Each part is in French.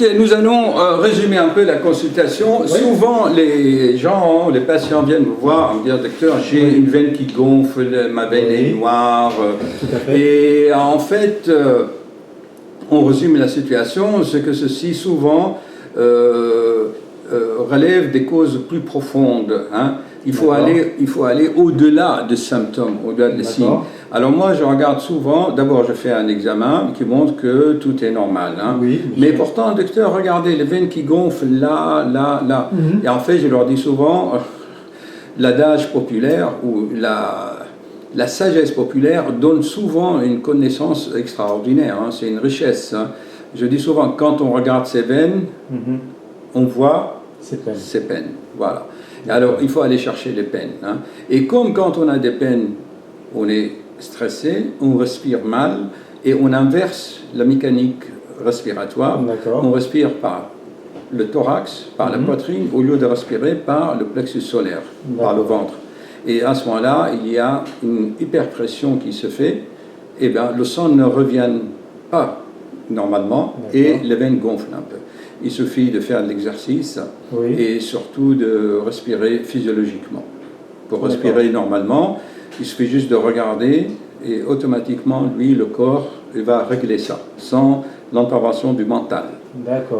écoutez, nous allons résumer un peu la consultation. Oui. Souvent, les gens, les patients viennent me voir, me dire, docteur, j'ai une veine qui gonfle, ma veine est noire. Tout à fait. Et en fait, on résume la situation, c'est que ceci souvent relève des causes plus profondes. Hein. Il faut aller au-delà des symptômes, au-delà des signes. Alors moi, je regarde souvent, d'abord je fais un examen qui montre que tout est normal. Hein. Oui, mais pourtant, docteur, regardez, les veines qui gonflent là, là, là. Et en fait, je leur dis souvent, l'adage populaire ou la sagesse populaire donne souvent une connaissance extraordinaire. Hein. C'est une richesse. Hein. Je dis souvent, quand on regarde ces veines, on voit ces peines. Voilà. Alors, il faut aller chercher les peines. Hein. Et comme quand on a des peines, on est stressé, on respire mal et on inverse la mécanique respiratoire. On respire par le thorax, par la poitrine, au lieu de respirer par le plexus solaire, par le ventre. Et à ce moment-là, il y a une hyperpression qui se fait, et bien le sang ne revient pas normalement et les veines gonflent un peu. Il suffit de faire de l'exercice et surtout de respirer physiologiquement. Pour respirer normalement, il suffit juste de regarder et automatiquement, lui, le corps, il va régler ça, sans l'intervention du mental.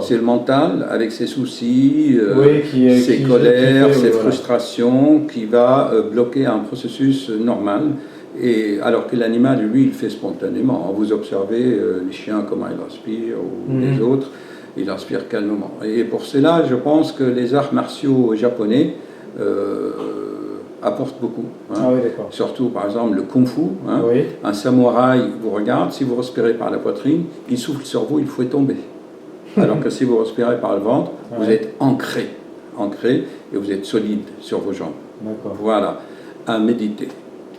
C'est le mental, avec ses soucis, ses colères, ses frustrations, qui va bloquer un processus normal. Et alors que l'animal, lui, il fait spontanément. Vous observez les chiens, comment ils respirent, ou les autres, ils respirent calmement. Et pour cela, je pense que les arts martiaux japonais apportent beaucoup. Hein. Surtout, par exemple, le kung-fu. Hein. Un samouraï vous regarde, si vous respirez par la poitrine, il souffle sur vous, il faut tomber. Alors que si vous respirez par le ventre, vous êtes ancré et vous êtes solide sur vos jambes. Voilà, à méditer.